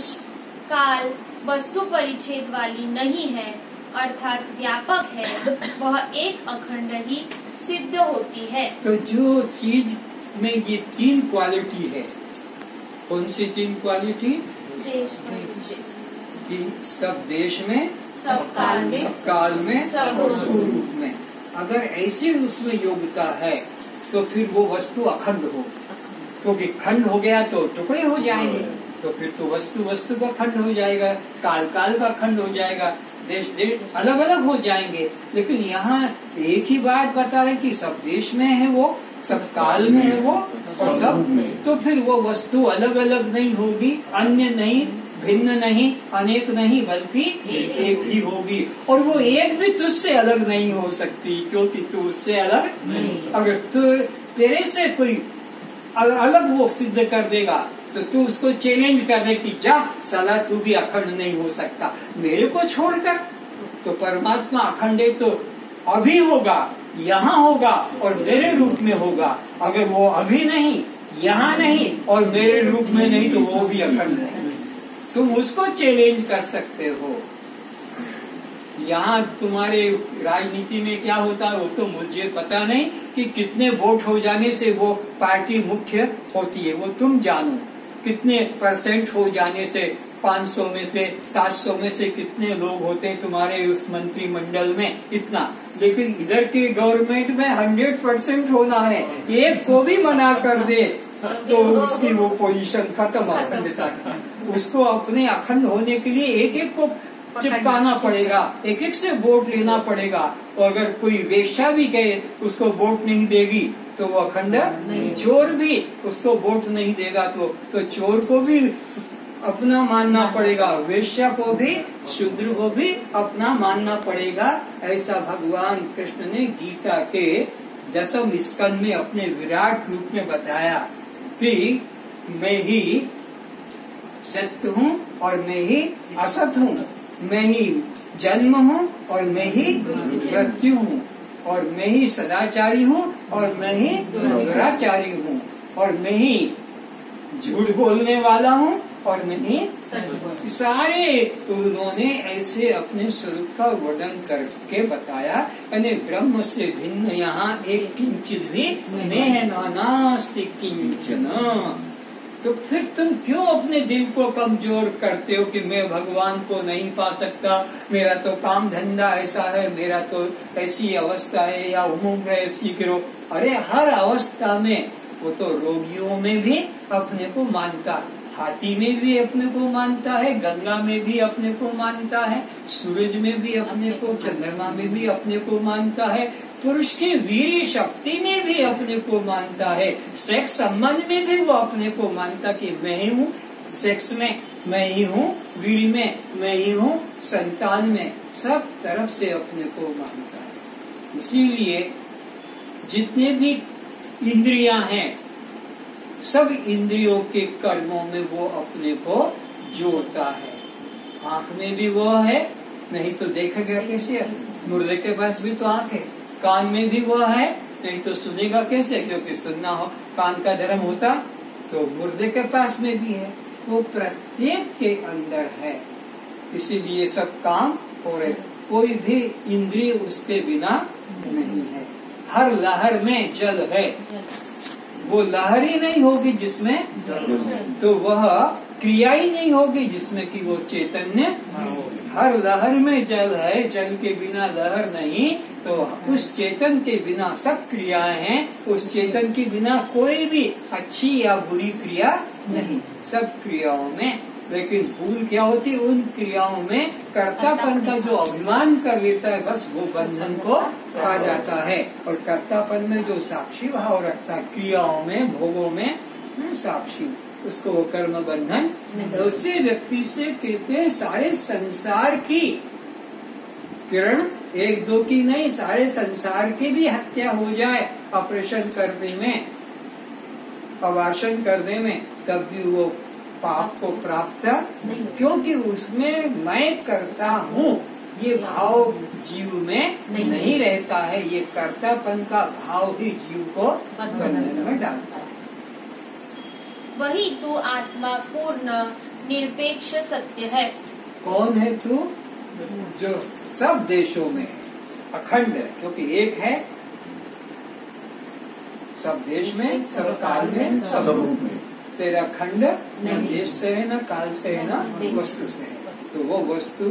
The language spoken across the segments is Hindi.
देश काल वस्तु परिच्छेद वाली नहीं है अर्थात व्यापक है, वह एक अखंड ही सिद्ध होती है। तो जो चीज में ये तीन क्वालिटी है, कौन सी तीन क्वालिटी? देश कि सब देश में, सब काल में, सब काल में, सब और स्वरूप में। अगर ऐसे उसमें योग्यता है तो फिर वो वस्तु अखंड हो, क्योंकि खंड हो गया तो टुकड़े हो जाएंगे, तो फिर तो वस्तु वस्तु का खंड हो जाएगा, काल काल का खंड हो जाएगा, देश देश अलग अलग हो जाएंगे। लेकिन यहाँ एक ही बात बता रहे कि सब देश में है वो, सब काल में है वो, और सब, तो फिर वो वस्तु अलग अलग नहीं होगी, अन्य नहीं, भिन्न नहीं, अनेक नहीं, बल्कि एक ही होगी। और वो एक भी तुझसे अलग नहीं हो सकती, क्योंकि तू उससे अलग नहीं। अगर तू तेरे से कोई अलग वो सिद्ध कर देगा तो तू उसको चैलेंज कर दे कि जा साला तू भी अखंड नहीं हो सकता मेरे को छोड़कर। तो परमात्मा अखंड है तो अभी होगा, यहाँ होगा और मेरे रूप में होगा। अगर वो अभी नहीं, यहाँ नहीं और मेरे रूप में नहीं तो वो भी अखंड नहीं। तुम उसको चैलेंज कर सकते हो। यहाँ तुम्हारे राजनीति में क्या होता है वो तो मुझे पता नहीं कि कितने वोट हो जाने से वो पार्टी मुख्य होती है, वो तुम जानो। कितने परसेंट हो जाने से, 500 में से, 700 में से कितने लोग होते हैं तुम्हारे उस मंत्रिमंडल में, इतना। लेकिन इधर की गवर्नमेंट में 100% होना है। एक को भी मना कर दे तो उसकी वो पोजीशन खत्म, अखंडता की। उसको अपने अखंड होने के लिए एक एक को चिपकाना पड़ेगा, एक एक से वोट लेना पड़ेगा। और अगर कोई वेश्या भी कहे उसको वोट नहीं देगी तो वो अखंड, चोर भी उसको वोट नहीं देगा तो चोर को भी अपना मानना पड़ेगा, वेश्या को भी, शूद्र को भी अपना मानना पड़ेगा। ऐसा भगवान कृष्ण ने गीता के 10वें स्कंद में अपने विराट रूप में बताया कि मैं ही सत्य हूँ और मैं ही असत हूँ, मैं ही जन्म हूँ और मैं ही मृत्यु हूँ, और मैं ही सदाचारी हूँ और मैं ही दुराचारी हूँ, और मैं ही झूठ बोलने वाला हूँ और मैं ही सारे उन्होंने ऐसे अपने स्वरूप का वर्णन करके बताया। यानी ब्रह्म से भिन्न यहाँ एक किंचित भी नेह नानास्ति किंचन। तो फिर तुम क्यों अपने दिल को कमजोर करते हो कि मैं भगवान को नहीं पा सकता, मेरा तो काम धंधा ऐसा है, मेरा तो ऐसी अवस्था है, या उम्र ऐसी करो। अरे हर अवस्था में, वो तो रोगियों में भी अपने को मानता, हाथी में भी अपने को मानता है, गंगा में भी अपने को मानता है, सूरज में भी अपने को, चंद्रमा में भी अपने को मानता है, पुरुष की वीर शक्ति में भी अपने को मानता है, सेक्स संबंध में भी वो अपने को मानता कि मैं ही हूँ सेक्स में, मैं ही हूँ वीर में, मैं ही हूँ संतान में, सब तरफ से अपने को मानता है। इसीलिए जितने भी इंद्रियां हैं, सब इंद्रियों के कर्मों में वो अपने को जोड़ता है। आँख में भी वो है, नहीं तो देखेगा कैसे? मुर्दे के पास भी तो आँख है। कान में भी वो है, नहीं तो सुनेगा कैसे? क्योंकि सुनना हो कान का धर्म होता तो मुर्दे के पास में भी है। वो प्रत्येक के अंदर है, इसीलिए सब काम हो रहे। कोई भी इंद्रिय उसके बिना नहीं है। हर लहर में जल है, वो लहर ही नहीं होगी जिसमें, तो वह क्रिया ही नहीं होगी जिसमें कि वो चैतन्य। हर लहर में जल है, जल के बिना लहर नहीं, तो उस चेतन के बिना सब क्रियाएं हैं, उस चेतन के बिना कोई भी अच्छी या बुरी क्रिया नहीं, सब क्रियाओं में। लेकिन भूल क्या होती है? उन क्रियाओं में कर्तापन का जो अभिमान कर लेता है, बस वो बंधन को आ जाता है। और कर्तापन में जो साक्षी भाव रखता है, क्रियाओं में, भोगों में साक्षी, उसको वो कर्म बंधन। तो उसी व्यक्ति से कहते हैं सारे संसार की किरण, एक दो की नहीं, सारे संसार की भी हत्या हो जाए ऑपरेशन करने में, अवार्षण करने में, तब भी वो पाप को प्राप्त नहीं, क्योंकि उसमें मैं करता हूँ ये भाव जीव में नहीं रहता है। ये कर्तापन का भाव ही जीव को बंधन में डालता है। वही तू आत्मा पूर्ण निरपेक्ष सत्य है। कौन है तू? जो सब देशों में अखंड है, क्योंकि एक है, सब देश में, सब काल में, सब रूप में। तेरा खंड न देश से है, न काल से है, न वस्तु से है। तो वो वस्तु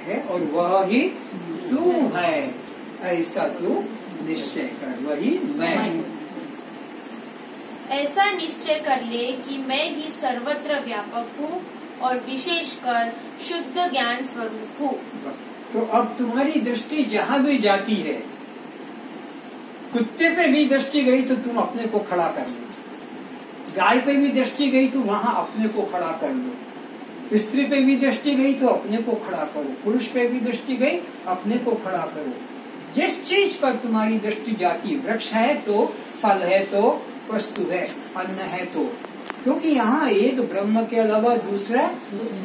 है और वह ही तू है, ऐसा तू निश्चय कर, वही मैं हूँ। ऐसा निश्चय कर ले कि मैं ही सर्वत्र व्यापक हूँ और विशेषकर शुद्ध ज्ञान स्वरूप हूँ। बस, तो अब तुम्हारी दृष्टि जहाँ भी जाती है, कुत्ते पे भी दृष्टि गई तो तुम अपने को खड़ा कर लो, गाय पे भी दृष्टि गई तो वहाँ अपने को खड़ा कर लो, स्त्री पे भी दृष्टि गई तो अपने को खड़ा करो, पुरुष पे भी दृष्टि गई अपने को खड़ा करो। जिस चीज पर तुम्हारी दृष्टि जाती, वृक्ष है तो, फल है तो, वस्तु है, अन्न है तो, क्योंकि यहाँ एक ब्रह्म के अलावा दूसरा,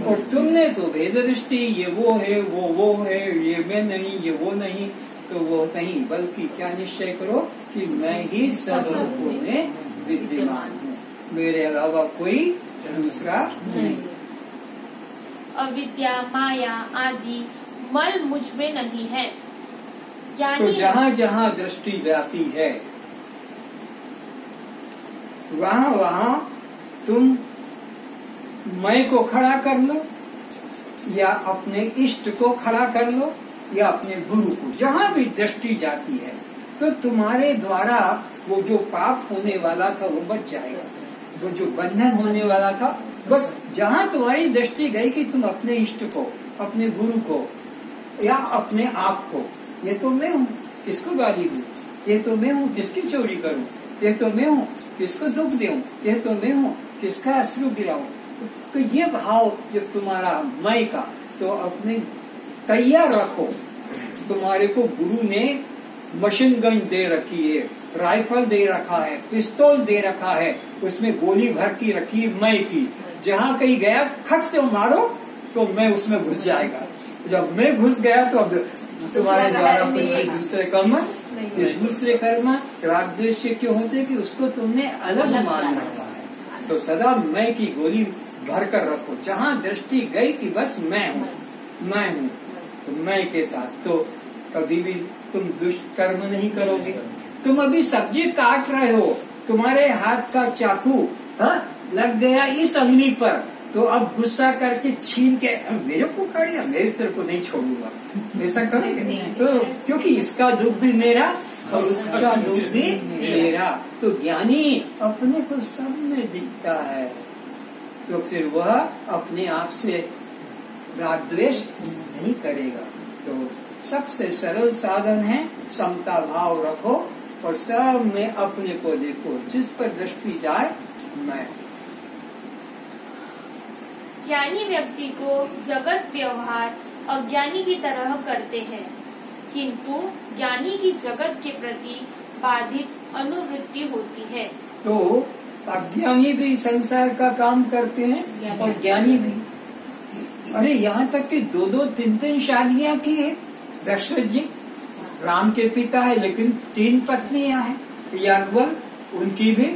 और तुमने तो भेद दृष्टि, ये वो है, वो है, ये मैं नहीं, ये वो नहीं, तो वो नहीं, बल्कि क्या निश्चय करो कि मैं ही सब रूपों में विद्यमान हूँ, मेरे अलावा कोई दूसरा नहीं। अविद्या, माया आदि मल मुझ में नहीं है। तो जहाँ जहाँ दृष्टि व्यापी है, वहाँ वहाँ तुम मैं को खड़ा कर लो, या अपने इष्ट को खड़ा कर लो, या अपने गुरु को। जहाँ भी दृष्टि जाती है तो तुम्हारे द्वारा वो जो पाप होने वाला था वो बच जाएगा, वो जो बंधन होने वाला था, बस जहाँ तुम्हारी दृष्टि गई कि तुम अपने इष्ट को, अपने गुरु को, या अपने आप को, ये तो मैं हूँ, किसको गाली दूँ, ये तो मैं हूँ, किसकी चोरी करूँ, ये तो मैं हूँ, किसको दुख दूँ, ये तो मैं हूँ, किसका अश्रु गिराऊं। तो ये भाव जब तुम्हारा मैं का, तो अपने तैयार रखो। तुम्हारे को गुरु ने मशीन गन दे रखी है, राइफल दे रखा है, पिस्तौल दे रखा है, उसमें गोली भर की रखी है मैं की। जहाँ कहीं गया खट से मारो तो मैं उसमें घुस जाएगा। जब मैं घुस गया तो अब तुम्हारे द्वारा दूसरे कर्म रागद्वेष क्यों होते कि उसको तुमने अलग मान रखा है। तो सदा मैं की गोली भर कर रखो। जहाँ दृष्टि गई कि बस मैं हूँ, मैं हूँ, तो मैं के साथ तो कभी भी तुम दुष्कर्म नहीं करोगे। तुम अभी सब्जी काट रहे हो, तुम्हारे हाथ का चाकू लग गया इस अंगली पर, तो अब गुस्सा करके छीन के मेरे को काटिया, मैं तेरे को नहीं छोड़ूंगा, ऐसा करेंगे? तो क्योंकि इसका दुख भी मेरा और उसका दुख भी मेरा। तो ज्ञानी अपने को सब में दिखता है, तो फिर वह अपने आप से राग द्वेष नहीं करेगा। तो सबसे सरल साधन है समता भाव रखो और सब में अपने को देखो, जिस पर दृष्टि जाए मैं। ज्ञानी व्यक्ति को जगत व्यवहार अज्ञानी की तरह करते हैं, किंतु ज्ञानी की जगत के प्रति बाधित अनुवृत्ति होती है। तो अज्ञानी भी संसार का काम करते हैं और ज्ञानी भी। अरे यहाँ तक कि 2-2, 3-3 शादियाँ की है दशरथ जी, राम के पिता है, लेकिन 3 पत्नियां हैं। याज्ञवल उनकी भी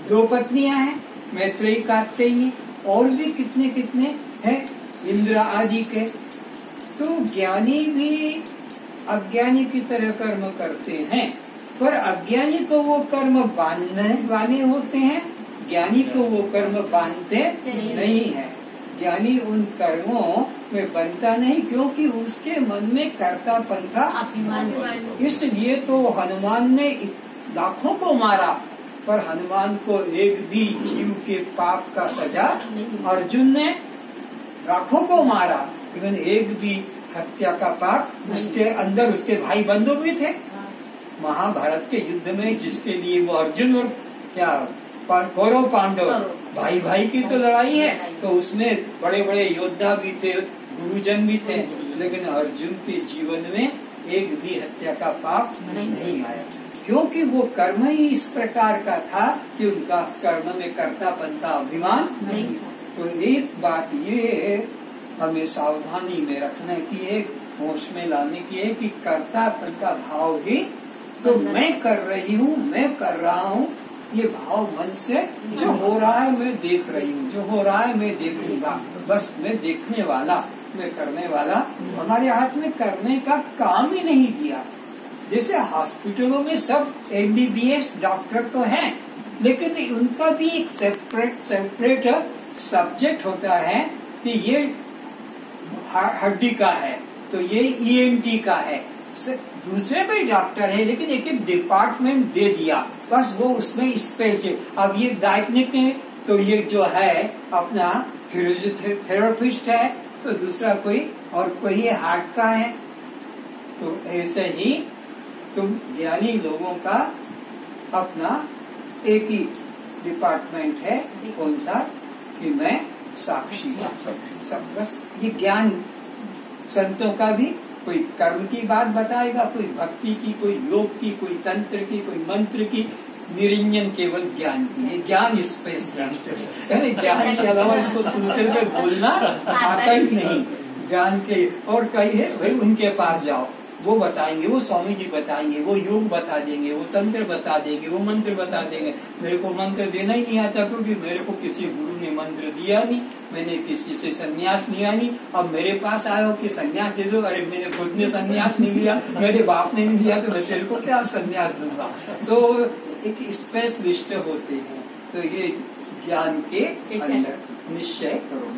2 पत्नियां हैं, मैत्रेयी, कात्यायनी, और भी कितने कितने हैं, इंद्र आदि के। तो ज्ञानी भी अज्ञानी की तरह कर्म करते हैं, पर अज्ञानी को वो कर्म बांधने वाले होते हैं, ज्ञानी को वो कर्म बांधते नहीं है। ज्ञानी उन कर्मों में बनता नहीं, क्योंकि उसके मन में कर्तापन था। इसलिए तो हनुमान ने लाखों को मारा, पर हनुमान को एक भी जीव के पाप का सजा, अर्जुन ने लाखों को मारा, लेकिन एक भी हत्या का पाप उसके अंदर, उसके भाई बंधु भी थे। महाभारत के युद्ध में जिसके लिए वो अर्जुन और क्या कौरव पांडव भाई भाई की तो लड़ाई है, तो उसमें बड़े बड़े योद्धा भी थे, गुरुजन भी थे, लेकिन अर्जुन के जीवन में एक भी हत्या का पाप नहीं आया, क्योंकि वो कर्म ही इस प्रकार का था कि उनका कर्म में कर्तापन का अभिमान नहीं था। तो एक बात ये हमें सावधानी में रखने की है, होश में लाने की है कि कर्तापन का भाव ही तो मैं कर रही हूँ, मैं कर रहा हूँ, ये भाव मन से जो हो रहा है मैं देख रही हूँ, जो हो रहा है मैं देखूंगा, बस मैं देखने वाला, मैं करने वाला। हमारे हाथ में करने का काम ही नहीं दिया। जैसे हॉस्पिटलों में सब MBBS डॉक्टर तो हैं, लेकिन उनका भी एक सेपरेट सब्जेक्ट होता है कि ये हड्डी का है तो ये ENT का है। दूसरे भी डॉक्टर है, लेकिन एक एक डिपार्टमेंट दे दिया, बस वो उसमें स्पेस है। अब ये गायनिक है तो ये जो है अपना फिजियोथेरेपिस्ट है, तो दूसरा कोई और कोई हार्ट का है। तो ऐसे ही तुम ज्ञानी लोगों का अपना एक ही डिपार्टमेंट है, कौन सा, कि मैं साक्षी सब। बस ये ज्ञान संतों का भी कोई कर्म की बात बताएगा, कोई भक्ति की, कोई योग की, कोई तंत्र की, कोई मंत्र की, निरंजन केवल ज्ञान की। ये ज्ञान स्पेस ज्ञान के अलावा इसको दूसरे पे बोलना आता ही नहीं। ज्ञान के और कई है भाई, उनके पास जाओ, वो बताएंगे, वो स्वामी जी बताएंगे, वो योग बता देंगे, वो तंत्र बता देंगे, वो मंत्र बता देंगे। मेरे को मंत्र देना ही नहीं आता, क्योंकि मेरे को किसी गुरु ने मंत्र दिया नहीं, मैंने किसी से संन्यास लिया नहीं। अब मेरे पास आए हो कि संन्यास दे दो, अरे मैंने खुद ने संन्यास नहीं लिया, मेरे बाप ने नहीं दिया, तो मैं तेरे को क्या संन्यास दूंगा। तो एक स्पेशलिस्ट होते हैं, तो ये ज्ञान के अंदर निश्चय करो।